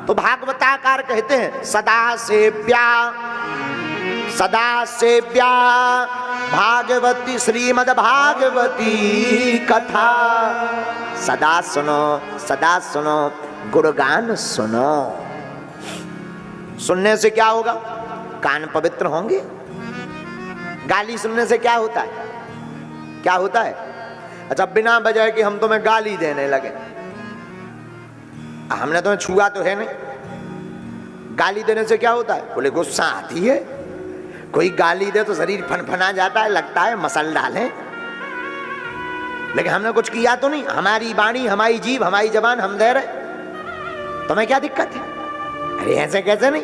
तो भागवताकार कहते हैं सदा सेव्या भागवती श्रीमद् भागवती कथा। सदा सुनो गुणगान सुनो। सुनने से क्या होगा? कान पवित्र होंगे। गाली सुनने से क्या होता है? अच्छा, बिना वजह कि हम तुम्हें गाली देने लगे, हमने तुम्हें छुआ तो है नहीं। गाली देने से क्या होता है? बोले गुस्सा आती है। कोई गाली दे तो शरीर फनफना जाता है, लगता है मसल डालें, लेकिन हमने कुछ किया तो नहीं। हमारी वाणी, हमारी जीभ, हमारी जबान हम दे रहे, तुम्हें क्या दिक्कत है? अरे ऐसे कैसे नहीं?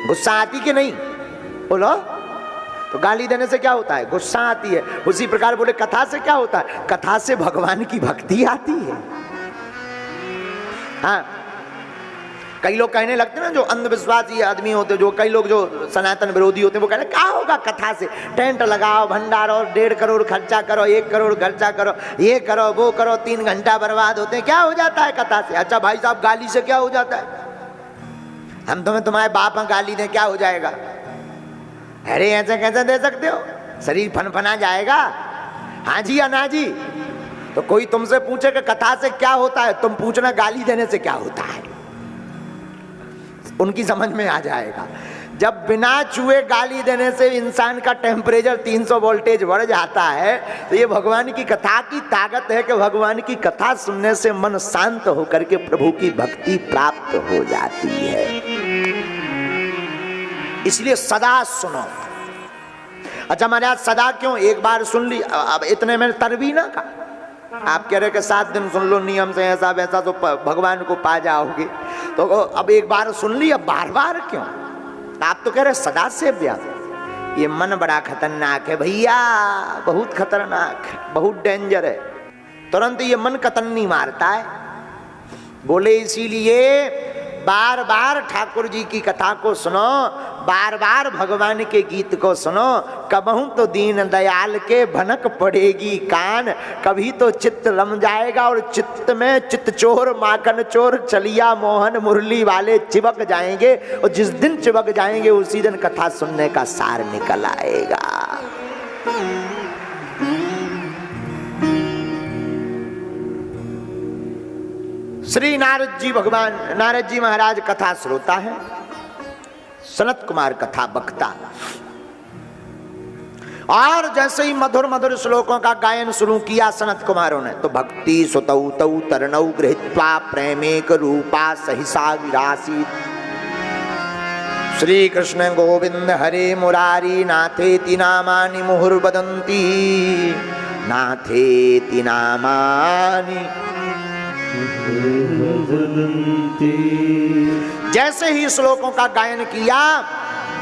गुस्सा आती कि नहीं? बोलो। तो गाली देने से क्या होता है? गुस्सा आती है। उसी प्रकार बोले कथा से क्या होता है? कथा से भगवान की भक्ति आती है। हाँ, कई लोग कहने लगते ना, जो अंधविश्वासी आदमी होते, जो कई लोग जो सनातन विरोधी होते, वो कहते क्या होगा कथा से? टेंट लगाओ, भंडारो, 1.5 करोड़ खर्चा करो, 1 करोड़ खर्चा करो, ये करो वो करो, 3 घंटा बर्बाद होते हैं, क्या हो जाता है कथा से? अच्छा भाई साहब, गाली से क्या हो जाता है? हम तुम्हारे बाप में गाली दें, क्या हो जाएगा? अरे ऐसे कैसे दे सकते हो? शरीर फनफना जाएगा। हाँ जी या ना जी? तो कोई तुमसे पूछे कि कथा से क्या होता है, तुम पूछना गाली देने से क्या होता है, उनकी समझ में आ जाएगा। जब बिना छुए गाली देने से इंसान का टेम्परेचर 300 वोल्टेज बढ़ जाता है, तो ये भगवान की कथा की ताकत है कि भगवान की कथा सुनने से मन शांत होकर के प्रभु की भक्ति प्राप्त हो जाती है। इसलिए सदा सुनो। अच्छा महाराज, सदा क्यों? एक बार सुन ली, अब इतने में तरवी ना का। आप कह रहे कि 7 दिन सुन लो नियम से, ऐसा वैसा, तो भगवान को पा जाओगे। तो अब एक बार सुन ली, अब बार बार क्यों? आप तो कह रहे सदा सेव्या। ये मन बड़ा खतरनाक है भैया, बहुत खतरनाक, बहुत डेंजर है। तुरंत ये मन कतन्नी मारता है। बोले इसीलिए बार बार ठाकुर जी की कथा को सुनो, बार बार भगवान के गीत को सुनो। कबहू तो दीन दयाल के भनक पड़ेगी कान, कभी तो चित्त रम जाएगा और चित्त में चित्त चोर, माखन चोर, चलिया मोहन मुरली वाले चिपक जाएंगे। और जिस दिन चिपक जाएंगे उसी दिन कथा सुनने का सार निकल आएगा। श्री नारद जी महाराज कथा श्रोता है, सनत कुमार कथा वक्ता। और जैसे ही मधुर मधुर श्लोकों का गायन शुरू किया सनत कुमारों ने, तो भक्ति सुतौ तौ तरणौ गृहीत्वा प्रेमेक रूपा सहिसा विरासीत। श्री कृष्ण गोविंद हरे मुरारी नाथेति नामानि मुहुर्वदन्ति, नाथेति नामानि। जैसे ही श्लोकों का गायन किया,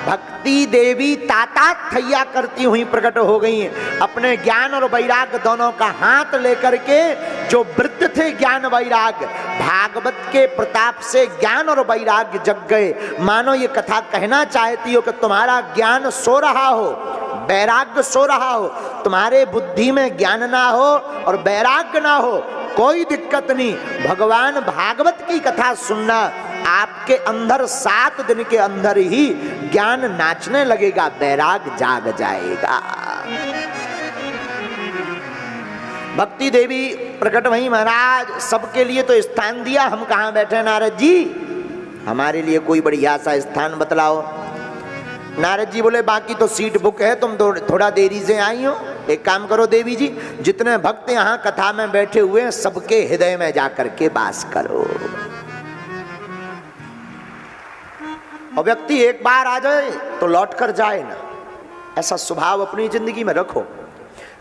भक्ति देवी तातात थैया करती हुई प्रकट हो गई। अपने ज्ञान और वैराग दोनों का हाथ लेकर के, जो वृद्ध थे ज्ञान वैराग, भागवत के प्रताप से ज्ञान और वैराग जग गए। मानो ये कथा कहना चाहती हो कि तुम्हारा ज्ञान सो रहा हो, वैराग्य सो रहा हो, तुम्हारे बुद्धि में ज्ञान ना हो और वैराग्य ना हो, कोई दिक्कत नहीं। भगवान भागवत की कथा सुनना, आपके अंदर 7 दिन के अंदर ही ज्ञान नाचने लगेगा, वैराग जाग जाएगा। भक्ति देवी प्रकट वही महाराज, सबके लिए तो स्थान दिया, हम कहाँ बैठे नारद जी, हमारे लिए कोई बढ़िया सा स्थान बतलाओ। नारद जी बोले बाकी तो सीट बुक है, तुम थोड़ा देरी से आई हो। एक काम करो देवी जी, जितने भक्त यहाँ कथा में बैठे हुए हैं सबके हृदय में जाकर के वास करो। और व्यक्ति एक बार आ जाए तो लौट कर जाए ना, ऐसा स्वभाव अपनी जिंदगी में रखो।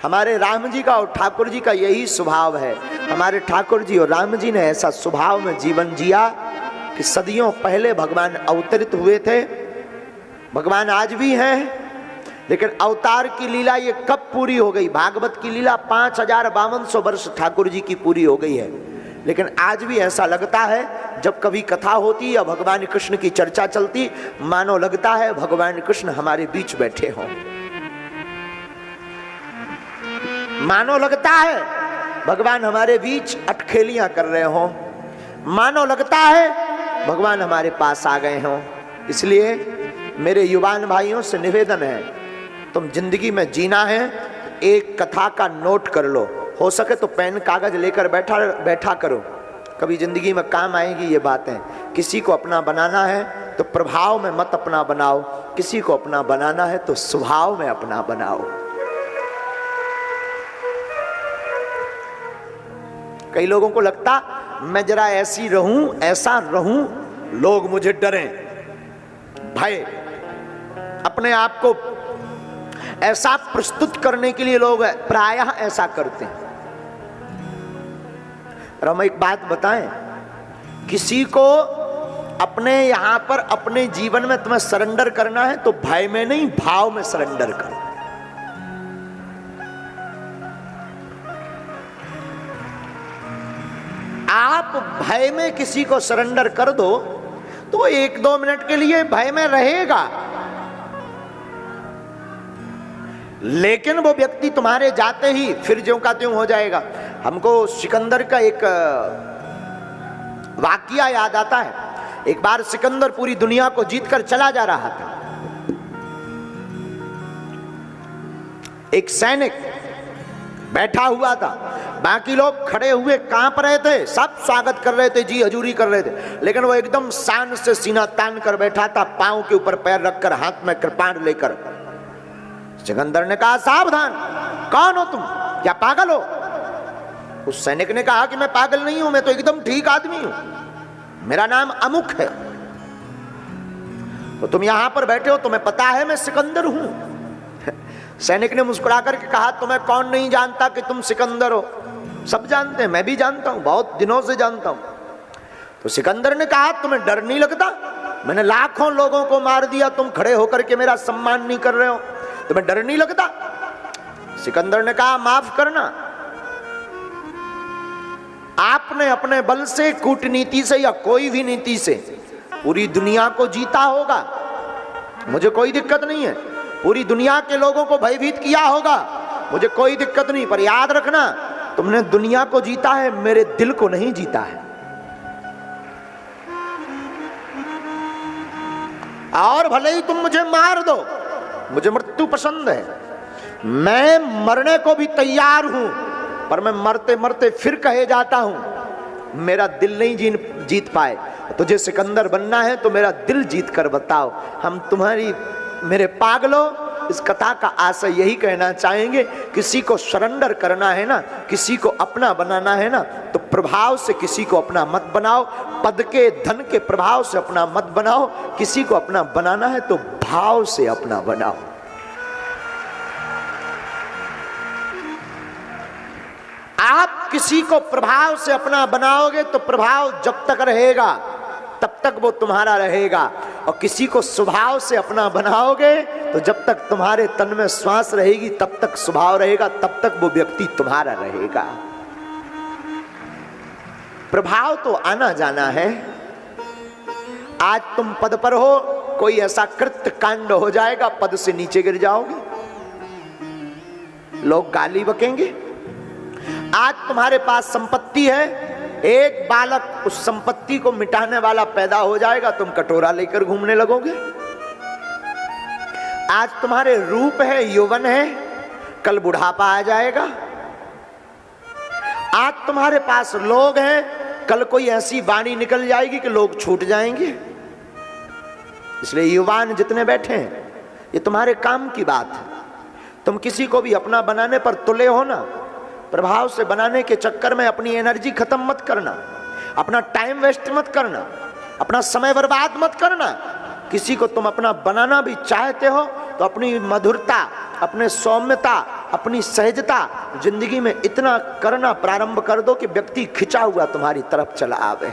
हमारे राम जी का और ठाकुर जी का यही स्वभाव है। हमारे ठाकुर जी और राम जी ने ऐसा स्वभाव में जीवन जिया कि सदियों पहले भगवान अवतरित हुए थे। भगवान आज भी हैं, लेकिन अवतार की लीला ये कब पूरी हो गई? भागवत की लीला 5500 वर्ष ठाकुर जी की पूरी हो गई है, लेकिन आज भी ऐसा लगता है जब कभी कथा होती या भगवान कृष्ण की चर्चा चलती, मानो लगता है भगवान कृष्ण हमारे बीच बैठे हों। मानो लगता है भगवान हमारे बीच अटखेलियां कर रहे हों। मानो लगता है भगवान हमारे पास आ गए हों। इसलिए मेरे युवान भाइयों से निवेदन है, तुम जिंदगी में जीना है, एक कथा का नोट कर लो, हो सके तो पेन कागज लेकर बैठा करो, कभी जिंदगी में काम आएगी ये बातें। किसी को अपना बनाना है तो प्रभाव में मत अपना बनाओ, किसी को अपना बनाना है तो स्वभाव में अपना बनाओ। कई लोगों को लगता मैं जरा ऐसी रहूं, ऐसा रहूं, लोग मुझे डरें, भय, अपने आप को ऐसा प्रस्तुत करने के लिए लोग प्रायः ऐसा करते हैं। और हम एक बात बताएं, किसी को अपने यहां पर अपने जीवन में तुम्हें सरेंडर करना है तो भय में नहीं, भाव में सरेंडर करो। आप भय में किसी को सरेंडर कर दो तो वो 1-2 मिनट के लिए भय में रहेगा, लेकिन वो व्यक्ति तुम्हारे जाते ही फिर ज्यों का त्यों हो जाएगा। हमको सिकंदर का एक वाकया याद आता है। एक बार सिकंदर पूरी दुनिया को जीतकर चला जा रहा था। एक सैनिक बैठा हुआ था, बाकी लोग खड़े हुए कांप रहे थे, सब स्वागत कर रहे थे, जी हजूरी कर रहे थे, लेकिन वो एकदम शान से सीना तान कर बैठा था, पांव के ऊपर पैर रखकर, हाथ में कृपाण लेकर। सिकंदर ने कहा, सावधान, कौन हो तुम, क्या पागल हो? उस सैनिक ने कहा कि मैं पागल नहीं हूं, मैं तो एकदम ठीक आदमी हूं, मेरा नाम अमुक है। तो तुम यहां पर बैठे हो, तुम्हें पता है मैं सिकंदर हूं। सैनिक ने मुस्कुरा करके कहा, तुम्हें कौन नहीं जानता कि तुम सिकंदर हो, सब जानते हैं, मैं भी जानता हूं, बहुत दिनों से जानता हूं। तो सिकंदर ने कहा, तुम्हें डर नहीं लगता? मैंने लाखों लोगों को मार दिया, तुम खड़े होकर के मेरा सम्मान नहीं कर रहे हो, तुम्हें डर नहीं लगता? सिकंदर ने कहा, माफ करना, आपने अपने बल से, कूटनीति से या कोई भी नीति से पूरी दुनिया को जीता होगा, मुझे कोई दिक्कत नहीं है, पूरी दुनिया के लोगों को भयभीत किया होगा, मुझे कोई दिक्कत नहीं, पर याद रखना तुमने दुनिया को जीता है, मेरे दिल को नहीं जीता है। और भले ही तुम मुझे मार दो, मुझे मृत्यु पसंद है, मैं मरने को भी तैयार हूं, पर मैं मरते मरते फिर कहे जाता हूं मेरा दिल नहीं जीत पाए। तुझे सिकंदर बनना है तो मेरा दिल जीत कर बताओ। हम तुम्हारी, मेरे पागलों, इस कथा का आशय यही कहना चाहेंगे, किसी को सरेंडर करना है ना, किसी को अपना बनाना है ना, तो प्रभाव से किसी को अपना मत बनाओ, पद के, धन के प्रभाव से अपना मत बनाओ। किसी को अपना बनाना है तो भाव से अपना बनाओ। आप किसी को प्रभाव से अपना बनाओगे तो प्रभाव जब तक रहेगा तब तक वो तुम्हारा रहेगा, और किसी को स्वभाव से अपना बनाओगे तो जब तक तुम्हारे तन में श्वास रहेगी तब तक स्वभाव रहेगा, तब तक वो व्यक्ति तुम्हारा रहेगा। प्रभाव तो आना जाना है। आज तुम पद पर हो, कोई ऐसा कृत्य कांड हो जाएगा, पद से नीचे गिर जाओगे, लोग गाली बकेंगे। आज तुम्हारे पास संपत्ति है, एक बालक उस संपत्ति को मिटाने वाला पैदा हो जाएगा, तुम कटोरा लेकर घूमने लगोगे। आज तुम्हारे रूप है, यौवन है, कल बुढ़ापा आ जाएगा। आज तुम्हारे पास लोग हैं, कल कोई ऐसी वाणी निकल जाएगी कि लोग छूट जाएंगे। इसलिए युवान जितने बैठे हैं, ये तुम्हारे काम की बात है। तुम किसी को भी अपना बनाने पर तुले हो ना, प्रभाव से बनाने के चक्कर में अपनी एनर्जी खत्म मत करना, अपना टाइम वेस्ट मत करना, अपना समय बर्बाद मत करना। किसी को तुम अपना बनाना भी चाहते हो तो अपनी मधुरता, अपने सौम्यता, अपनी सहजता जिंदगी में इतना करना प्रारंभ कर दो कि व्यक्ति खिंचा हुआ तुम्हारी तरफ चला आवे।